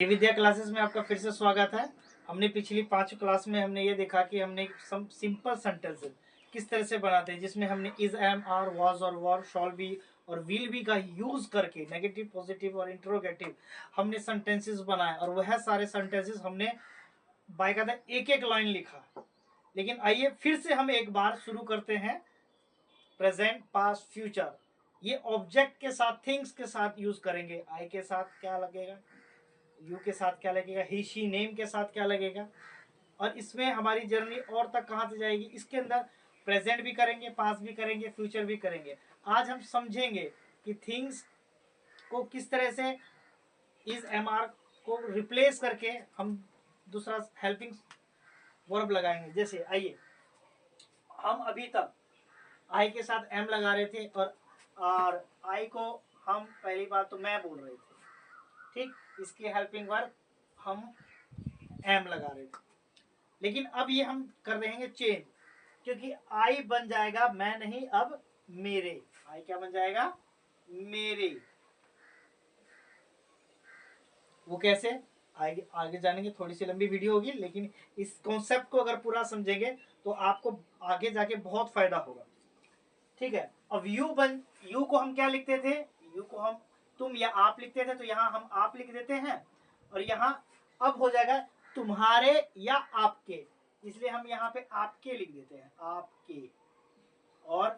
विद्या classes में आपका फिर से स्वागत है। हमने पिछली 5 क्लास में हमने ये देखा कि हमने सम सिंपल सेंटेंसेस किस तरह से बनाते हैं, जिसमें हमने इज, एम, आर, वाज और वर, शॉल बी और विल बी का यूज करके नेगेटिव, पॉजिटिव और इंट्रोगेटिव हमने सेंटेंसेस बनाए और वह सारे सेंटेंसेस हमने बाकायदा एक एक लाइन लिखा। लेकिन आइए फिर से हम एक बार शुरू करते हैं। प्रेजेंट, पास्ट, फ्यूचर ये ऑब्जेक्ट के साथ, थिंग्स के साथ यूज करेंगे। आई के साथ क्या लगेगा, यू के साथ क्या लगेगा, ही, शी, नेम के साथ क्या लगेगा, और इसमें हमारी जर्नी और तक कहाँ से जाएगी। इसके अंदर प्रेजेंट भी करेंगे, पास्ट भी करेंगे, फ्यूचर भी करेंगे। आज हम समझेंगे कि थिंग्स को किस तरह से इज, एम, आर को रिप्लेस करके हम दूसरा हेल्पिंग वर्ब लगाएंगे। जैसे आइए, हम अभी तक आई के साथ एम लगा रहे थे और आई को हम पहली बार तो मैं बोल रहे थे, ठीक। इसकी हेल्पिंग वर्ब हम एम लगा रहे थे, लेकिन अब ये हम कर देंगे चेंज, क्योंकि आई बन जाएगा मैं नहीं, अब मेरे। आई क्या बन जाएगा, मेरे। वो कैसे, आगे आगे जानेंगे। थोड़ी सी लंबी वीडियो होगी, लेकिन इस कॉन्सेप्ट को अगर पूरा समझेंगे तो आपको आगे जाके बहुत फायदा होगा, ठीक है। अब यू को हम क्या लिखते थे, यू को हम तुम या आप लिखते थे, तो यहाँ हम आप लिख देते हैं, और यहाँ अब हो जाएगा तुम्हारे या आपके, इसलिए हम यहाँ पे आपके लिख देते हैं, आपके, और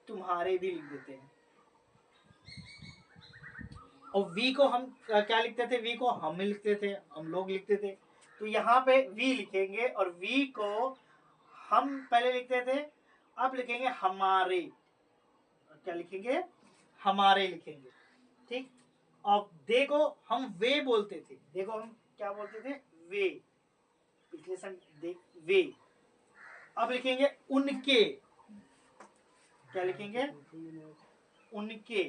तुम्हारे भी लिख देते हैं। और वी को हम क्या लिखते थे, वी को हम लिखते थे, हम लोग लिखते थे, तो यहाँ पे वी लिखेंगे, और वी को हम पहले लिखते थे, अब लिखेंगे हमारे। क्या लिखेंगे, हमारे लिखेंगे, ठीक। अब देखो हम वे बोलते थे, देखो हम क्या बोलते थे, वे, पिछले देख वे। अब लिखेंगे उनके, क्या लिखेंगे, उनके।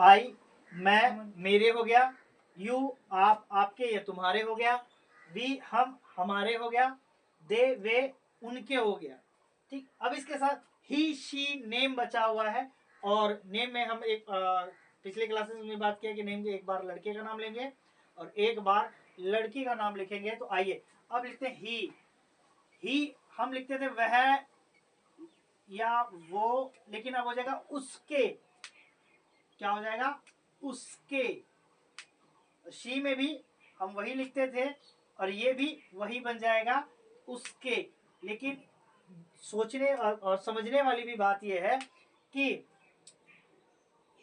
आई मैं, मेरे हो गया, यू आप, आपके या तुम्हारे हो गया, वी हम, हमारे हो गया, दे वे, उनके हो गया, ठीक। अब इसके साथ ही, शी, नेम बचा हुआ है, और नेम में हम एक पिछले क्लासेस में बात किया कि नेम में एक बार लड़के का नाम लेंगे और एक बार लड़की का नाम लिखेंगे। तो आइए अब लिखते हैं ही हम लिखते थे वह या वो, लेकिन अब हो जाएगा उसके। क्या हो जाएगा, उसके। शी में भी हम वही लिखते थे, और ये भी वही बन जाएगा, उसके। लेकिन सोचने और समझने वाली भी बात यह है कि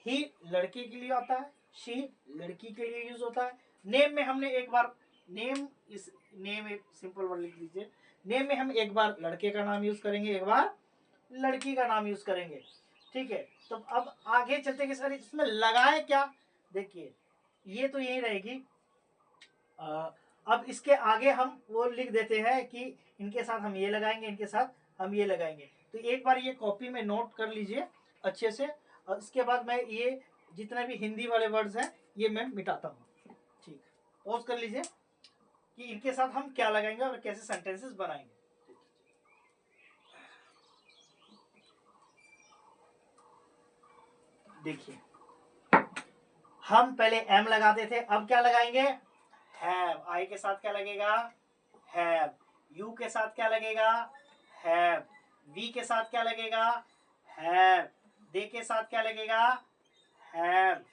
ही लड़के के लिए आता है, शी लड़की के लिए यूज होता है। नेम में हमने एक बार नेम, इस नेम एक सिंपल वर्ड लिख लीजिए, नेम में हम एक बार लड़के का नाम यूज करेंगे, एक बार लड़की का नाम यूज करेंगे, ठीक है। तो अब आगे चलते कि सर इसमें लगाए क्या, देखिए ये तो यही रहेगी। अब इसके आगे हम वो लिख देते हैं कि इनके साथ हम ये लगाएंगे, इनके साथ हम ये लगाएंगे। तो एक बार ये कॉपी में नोट कर लीजिए अच्छे से, और इसके बाद मैं ये जितने भी हिंदी वाले वर्ड्स हैं ये मैं मिटाता हूँ, ठीक। पॉज कर लीजिए कि इनके साथ हम क्या लगाएंगे और कैसे सेंटेंसेस बनाएंगे। देखिए हम पहले एम लगाते थे, अब क्या लगाएंगे, हैव। आई के साथ क्या लगेगा, हैव। यू के साथ क्या लगेगा, हैव। वी के साथ क्या लगेगा, हैव। दे के साथ क्या लगेगा, हैव।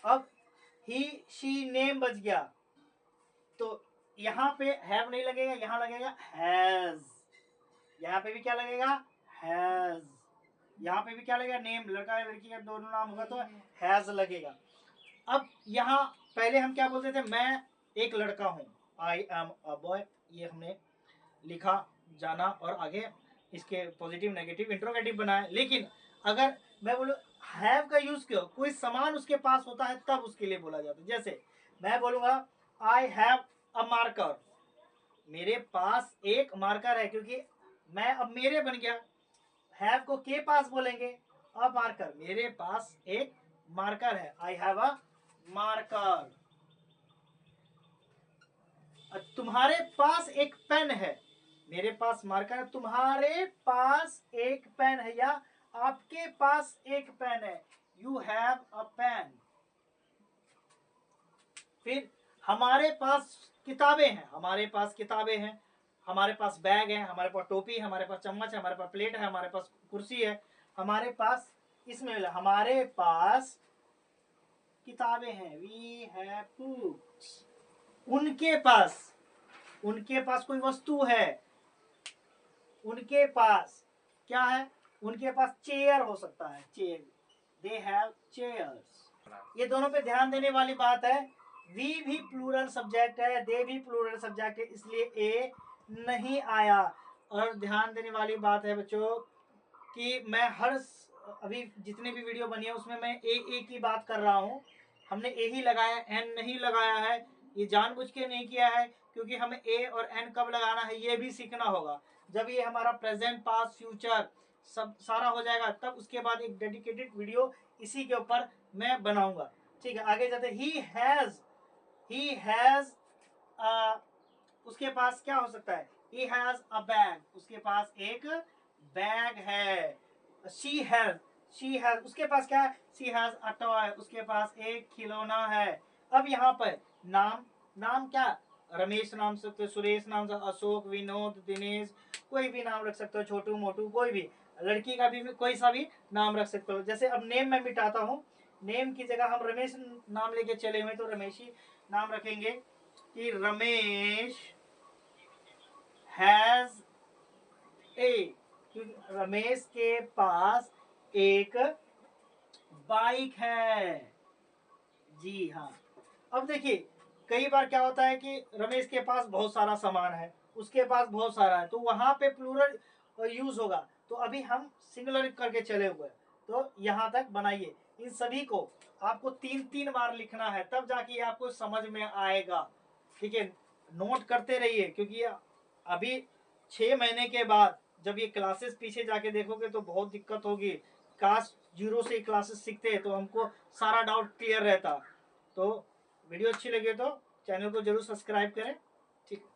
अब ही, शी, नेम बच गया, तो यहां पे हैव नहीं लगेगा, यहां लगेगा हैज। यहां पे भी क्या लगेगा, हैज। यहां पे भी क्या लगेगा, नेम, लड़का या लड़की का दोनों नाम होगा तो हैज लगेगा। अब यहाँ पहले हम क्या बोलते थे, मैं एक लड़का हूं, आई एम अ बॉय, ये हमने लिखा जाना, और आगे इसके पॉजिटिव, नेगेटिव, इंट्रोगेटिव बनाया। लेकिन अगर मैं बोलूं हैव का यूज क्यों, कोई सामान उसके पास होता है तब उसके लिए बोला जाता है। जैसे मैं बोलूंगा आई हैव अ मार्कर, मेरे पास एक मार्कर है, क्योंकि मैं अब मेरे बन गया। हैव को के पास बोलेंगे, अ मार्कर, मेरे पास एक मार्कर है, आई हैव अ मार्कर। तुम्हारे पास एक पेन है, मेरे पास मार्कर है, तुम्हारे पास एक पेन है, या आपके पास एक पेन है, यू हैव अ पेन। फिर हमारे पास किताबें हैं, हमारे पास किताबें हैं, हमारे पास बैग है, हमारे पास टोपी है, हमारे पास चम्मच है, हमारे पास प्लेट है, हमारे पास कुर्सी है, हमारे पास इसमें हमारे पास किताबें हैं। We have books. उनके पास कोई वस्तु है, उनके पास क्या है, उनके पास चेयर हो सकता है, चेयर, दे हैव चेयर्स। ये दोनों पे ध्यान देने वाली बात है। वी भी प्लूरल सब्जेक्ट है, दे भी प्लूरल सब्जेक्ट है, इसलिए ए नहीं आया। और ध्यान देने वाली बात है बच्चों कि मैं अभी जितने भी वीडियो बनी है उसमें मैं ए की बात कर रहा हूँ। हमने ए ही लगाया, एन नहीं लगाया है। ये जानबूझ के नहीं किया है, क्योंकि हमें ए और एन कब लगाना है ये भी सीखना होगा। जब ये हमारा प्रेजेंट, पास्ट, फ्यूचर सब सारा हो जाएगा, तब उसके बाद एक डेडिकेटेड वीडियो इसी के ऊपर मैं बनाऊंगा। ठीक है, आगे जाते। ही हैज उसके पास क्या हो सकता है, he has a bag, उसके पास एक बैग है। she has उसके पास क्या है, she has a toy, उसके पास एक खिलौना है। अब यहाँ पर नाम क्या, रमेश नाम से सकते हो, सुरेश नाम से, अशोक, विनोद, दिनेश, कोई भी नाम रख सकते हो, छोटू मोटू, कोई भी, लड़की का भी कोई सा भी नाम रख सकते हो। जैसे अब नेम मैं मिटाता हूँ, नेम की जगह हम रमेश नाम लेके चले हुए, तो रमेश ही नाम रखेंगे कि रमेश हैज ए, रमेश के पास एक बाइक है। जी हाँ। अब देखिए, कई बार क्या होता है कि रमेश के पास बहुत सारा सामान है, उसके पास बहुत सारा है, तो वहां पे प्लूरल यूज होगा। तो अभी हम सिंगुलर करके चले हुए, तो यहां तक बनाइए। इन सभी को आपको 3-3 बार लिखना है, तब जाके आपको समझ में आएगा। ठीक है, नोट करते रहिए, क्योंकि अभी 6 महीने के बाद जब ये क्लासेस पीछे जाके देखोगे तो बहुत दिक्कत होगी। काश 0 से क्लासेस सीखते तो हमको सारा डाउट क्लियर रहता। तो वीडियो अच्छी लगे तो चैनल को जरूर सब्सक्राइब करें। ठीक है।